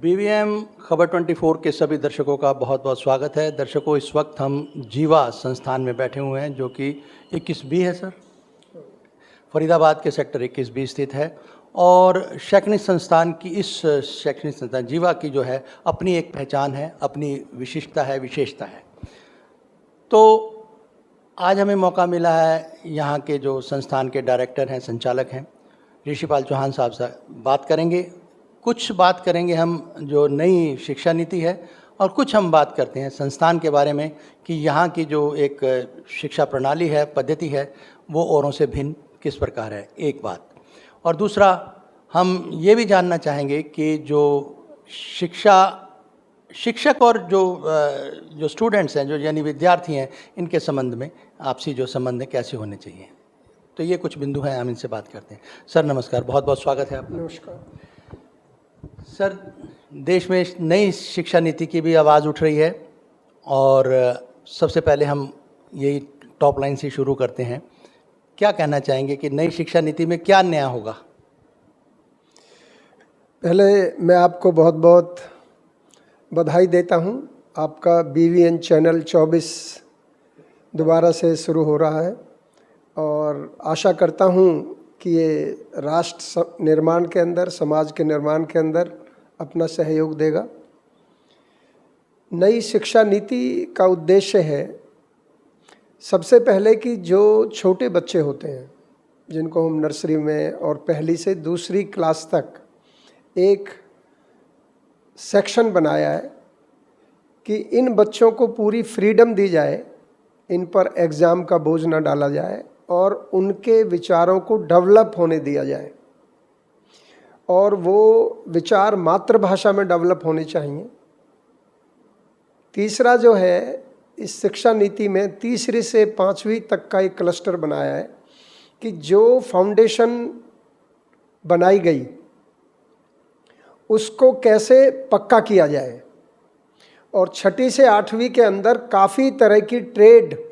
BVM खबर 24 के सभी दर्शकों का बहुत बहुत स्वागत है। दर्शकों, इस वक्त हम जीवा संस्थान में बैठे हुए हैं जो कि 21B है सर, फरीदाबाद के सेक्टर 21B स्थित है। और शैक्षणिक संस्थान की इस शैक्षणिक संस्थान जीवा की जो है अपनी एक पहचान है, अपनी विशिष्टता है, विशेषता है। तो आज हमें मौका मिला है यहाँ के जो संस्थान के डायरेक्टर हैं, संचालक हैं, ऋषिपाल चौहान साहब से बात करेंगे। कुछ बात करेंगे हम जो नई शिक्षा नीति है और कुछ हम बात करते हैं संस्थान के बारे में कि यहाँ की जो एक शिक्षा प्रणाली है, पद्धति है, वो औरों से भिन्न किस प्रकार है, एक बात। और दूसरा, हम ये भी जानना चाहेंगे कि जो शिक्षक और जो स्टूडेंट्स हैं, जो यानी विद्यार्थी हैं, इनके संबंध में आपसी जो संबंध है कैसे होने चाहिए। तो ये कुछ बिंदु हैं, हम इनसे बात करते हैं। सर नमस्कार, बहुत बहुत स्वागत है आपका। नमस्कार सर, देश में नई शिक्षा नीति की भी आवाज़ उठ रही है और सबसे पहले हम यही टॉप लाइन से शुरू करते हैं। क्या कहना चाहेंगे कि नई शिक्षा नीति में क्या नया होगा? पहले मैं आपको बहुत बहुत बधाई देता हूं। आपका बीवीएन चैनल 24 दोबारा से शुरू हो रहा है और आशा करता हूं कि ये राष्ट्र निर्माण के अंदर, समाज के निर्माण के अंदर अपना सहयोग देगा। नई शिक्षा नीति का उद्देश्य है सबसे पहले कि जो छोटे बच्चे होते हैं, जिनको हम नर्सरी में और पहली से दूसरी क्लास तक एक सेक्शन बनाया है कि इन बच्चों को पूरी फ्रीडम दी जाए, इन पर एग्ज़ाम का बोझ न डाला जाए और उनके विचारों को डेवलप होने दिया जाए और वो विचार मातृभाषा में डेवलप होने चाहिए। तीसरा जो है, इस शिक्षा नीति में तीसरी से 5वीं तक का एक क्लस्टर बनाया है कि जो फाउंडेशन बनाई गई उसको कैसे पक्का किया जाए। और 6ठी से 8वीं के अंदर काफ़ी तरह की ट्रेड,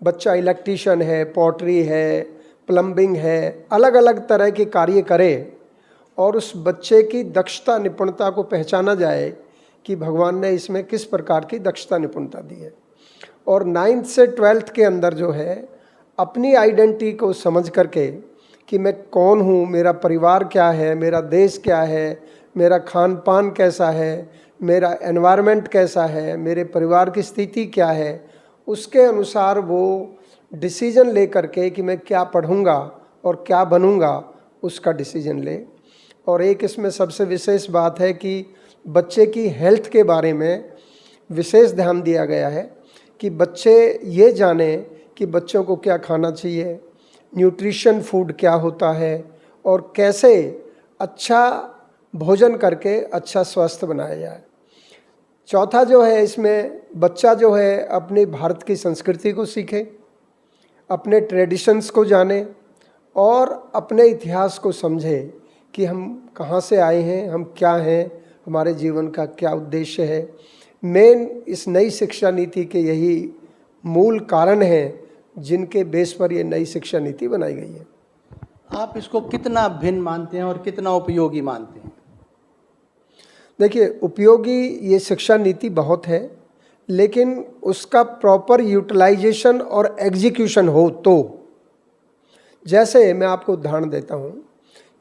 बच्चा इलेक्ट्रीशियन है, पॉटरी है, प्लम्बिंग है, अलग अलग तरह के कार्य करे और उस बच्चे की दक्षता निपुणता को पहचाना जाए कि भगवान ने इसमें किस प्रकार की दक्षता निपुणता दी है। और 9th से 12th के अंदर जो है अपनी आइडेंटिटी को समझ करके कि मैं कौन हूँ, मेरा परिवार क्या है, मेरा देश क्या है, मेरा खान पान कैसा है, मेरा एनवायरनमेंट कैसा है, मेरे परिवार की स्थिति क्या है, उसके अनुसार वो डिसीजन ले करके कि मैं क्या पढ़ूंगा और क्या बनूंगा, उसका डिसीजन ले। और एक इसमें सबसे विशेष बात है कि बच्चे की हेल्थ के बारे में विशेष ध्यान दिया गया है कि बच्चे ये जाने कि बच्चों को क्या खाना चाहिए, न्यूट्रिशन फूड क्या होता है और कैसे अच्छा भोजन करके अच्छा स्वास्थ्य बनाया जाए। चौथा जो है, इसमें बच्चा जो है अपनी भारत की संस्कृति को सीखे, अपने ट्रेडिशंस को जाने और अपने इतिहास को समझे कि हम कहाँ से आए हैं, हम क्या हैं, हमारे जीवन का क्या उद्देश्य है। मेन इस नई शिक्षा नीति के यही मूल कारण हैं जिनके बेस पर ये नई शिक्षा नीति बनाई गई है। आप इसको कितना भिन्न मानते हैं और कितना उपयोगी मानते हैं? देखिए, उपयोगी ये शिक्षा नीति बहुत है, लेकिन उसका प्रॉपर यूटिलाइजेशन और एग्जीक्यूशन हो तो। जैसे मैं आपको उदाहरण देता हूँ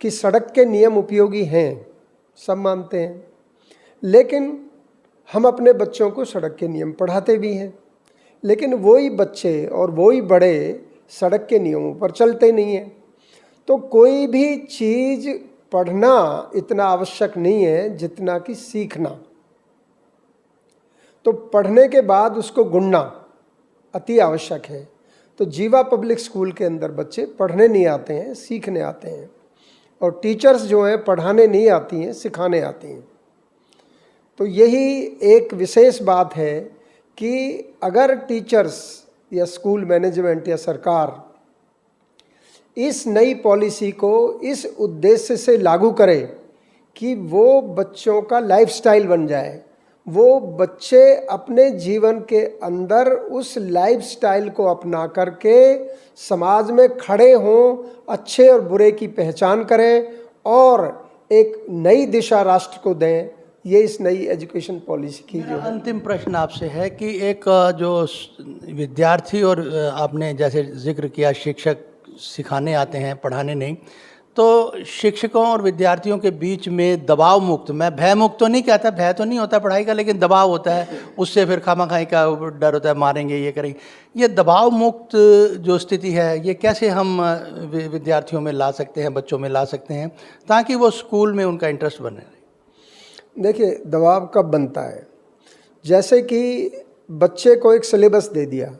कि सड़क के नियम उपयोगी हैं, सब मानते हैं, लेकिन हम अपने बच्चों को सड़क के नियम पढ़ाते भी हैं, लेकिन वही बच्चे और वही बड़े सड़क के नियमों पर चलते नहीं हैं। तो कोई भी चीज़ पढ़ना इतना आवश्यक नहीं है जितना कि सीखना। तो पढ़ने के बाद उसको गुणना अति आवश्यक है। तो जीवा पब्लिक स्कूल के अंदर बच्चे पढ़ने नहीं आते हैं, सीखने आते हैं, और टीचर्स जो हैं पढ़ाने नहीं आती हैं, सिखाने आती हैं। तो यही एक विशेष बात है कि अगर टीचर्स या स्कूल मैनेजमेंट या सरकार इस नई पॉलिसी को इस उद्देश्य से लागू करे कि वो बच्चों का लाइफस्टाइल बन जाए, वो बच्चे अपने जीवन के अंदर उस लाइफस्टाइल को अपना करके समाज में खड़े हों, अच्छे और बुरे की पहचान करें और एक नई दिशा राष्ट्र को दें, ये इस नई एजुकेशन पॉलिसी की जो मेरा है। अंतिम प्रश्न आपसे है कि एक विद्यार्थी और आपने जैसे जिक्र किया शिक्षक सिखाने आते हैं पढ़ाने नहीं, तो शिक्षकों और विद्यार्थियों के बीच में दबाव मुक्त, मैं भय मुक्त तो नहीं कहता, भय तो नहीं होता पढ़ाई का, लेकिन दबाव होता है, उससे फिर खामाखाई का डर होता है, मारेंगे ये करेंगे, ये दबाव मुक्त जो स्थिति है ये कैसे हम विद्यार्थियों में ला सकते हैं, बच्चों में ला सकते हैं, ताकि वो स्कूल में उनका इंटरेस्ट बने रहे? देखिए, दबाव कब बनता है, जैसे कि बच्चे को एक सिलेबस दे दिया,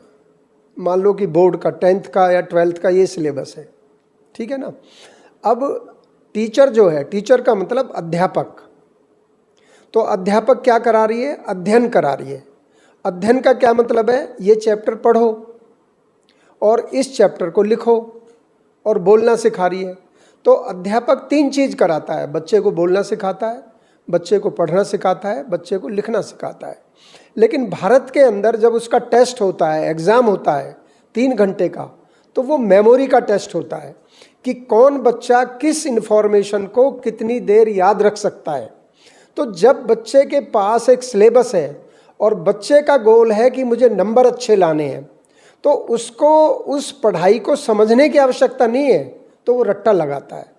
मान लो कि बोर्ड का 10th का या 12th का ये सिलेबस है, ठीक है ना। अब टीचर जो है, टीचर का मतलब अध्यापक, तो अध्यापक क्या करा रही है, अध्ययन करा रही है। अध्ययन का क्या मतलब है, ये चैप्टर पढ़ो और इस चैप्टर को लिखो और बोलना सिखा रही है। तो अध्यापक 3 चीज़ कराता है, बच्चे को बोलना सिखाता है, बच्चे को पढ़ना सिखाता है, बच्चे को लिखना सिखाता है। लेकिन भारत के अंदर जब उसका टेस्ट होता है, एग्ज़ाम होता है 3 घंटे का, तो वो मेमोरी का टेस्ट होता है कि कौन बच्चा किस इन्फॉर्मेशन को कितनी देर याद रख सकता है। तो जब बच्चे के पास एक सिलेबस है और बच्चे का गोल है कि मुझे नंबर अच्छे लाने हैं, तो उसको उस पढ़ाई को समझने की आवश्यकता नहीं है, तो वो रट्टा लगाता है।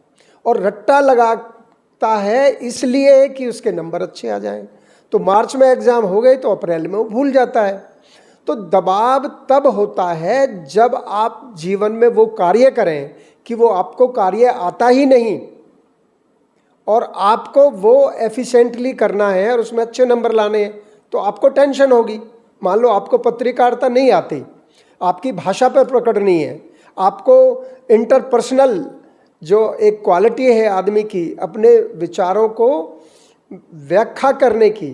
और रट्टा लगाता है इसलिए कि उसके नंबर अच्छे आ जाएं। तो मार्च में एग्ज़ाम हो गए तो अप्रैल में वो भूल जाता है। तो दबाव तब होता है जब आप जीवन में वो कार्य करें कि वो आपको कार्य आता ही नहीं और आपको वो एफिशिएंटली करना है और उसमें अच्छे नंबर लाने हैं, तो आपको टेंशन होगी। मान लो आपको पत्रकारिता नहीं आती, आपकी भाषा पर पकड़ नहीं है, आपको इंटरपर्सनल जो एक क्वालिटी है आदमी की, अपने विचारों को व्याख्या करने की,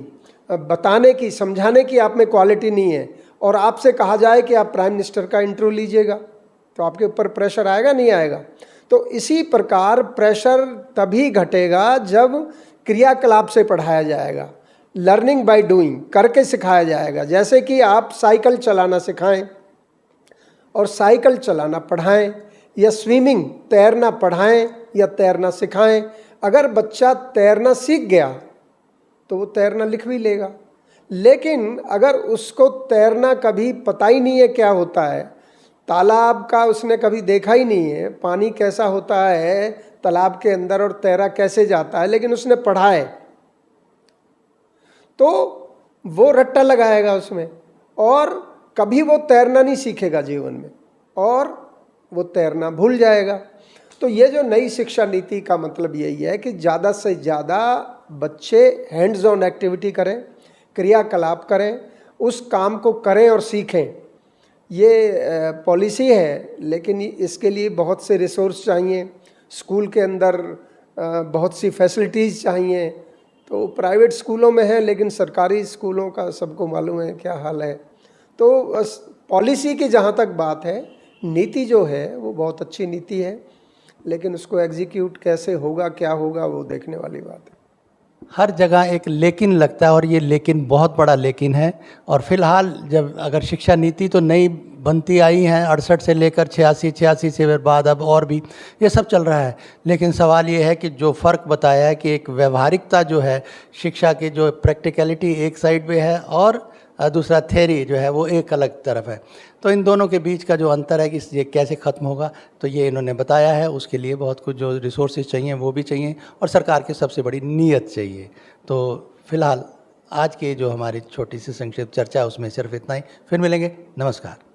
बताने की, समझाने की आप में क्वालिटी नहीं है, और आपसे कहा जाए कि आप प्राइम मिनिस्टर का इंटरव्यू लीजिएगा, तो आपके ऊपर प्रेशर आएगा नहीं आएगा। तो इसी प्रकार प्रेशर तभी घटेगा जब क्रियाकलाप से पढ़ाया जाएगा, लर्निंग बाय डूइंग, करके सिखाया जाएगा। जैसे कि आप साइकिल चलाना सिखाएं और साइकिल चलाना पढ़ाएं, या स्विमिंग, तैरना पढ़ाएं या तैरना सिखाएं। अगर बच्चा तैरना सीख गया तो वो तैरना लिख भी लेगा। लेकिन अगर उसको तैरना कभी पता ही नहीं है क्या होता है, तालाब का उसने कभी देखा ही नहीं है, पानी कैसा होता है तालाब के अंदर और तैरा कैसे जाता है, लेकिन उसने पढ़ा है, तो वो रट्टा लगाएगा उसमें और कभी वो तैरना नहीं सीखेगा जीवन में और वो तैरना भूल जाएगा। तो ये जो नई शिक्षा नीति का मतलब यही है कि ज़्यादा से ज़्यादा बच्चे हैंड्स ऑन एक्टिविटी करें, क्रियाकलाप करें, उस काम को करें और सीखें। ये पॉलिसी है, लेकिन इसके लिए बहुत से रिसोर्स चाहिए, स्कूल के अंदर बहुत सी फैसिलिटीज़ चाहिए। तो प्राइवेट स्कूलों में है, लेकिन सरकारी स्कूलों का सबको मालूम है क्या हाल है। तो पॉलिसी की जहाँ तक बात है, नीति जो है वो बहुत अच्छी नीति है, लेकिन उसको एग्जीक्यूट कैसे होगा, क्या होगा, वो देखने वाली बात है। हर जगह एक लेकिन लगता है और ये लेकिन बहुत बड़ा लेकिन है। और फिलहाल जब अगर शिक्षा नीति तो नई बनती आई हैं 68 से लेकर 86 से बाद अब और भी ये सब चल रहा है, लेकिन सवाल ये है कि जो फ़र्क बताया है कि एक व्यवहारिकता जो है शिक्षा की, जो प्रैक्टिकलिटी एक साइड पे है और दूसरा थ्योरी जो है वो एक अलग तरफ है। तो इन दोनों के बीच का जो अंतर है कि ये कैसे ख़त्म होगा, तो ये इन्होंने बताया है। उसके लिए बहुत कुछ जो रिसोर्सेज चाहिए वो भी चाहिए और सरकार की सबसे बड़ी नीयत चाहिए। तो फिलहाल आज की जो हमारी छोटी सी संक्षिप्त चर्चा है उसमें सिर्फ इतना ही। फिर मिलेंगे, नमस्कार।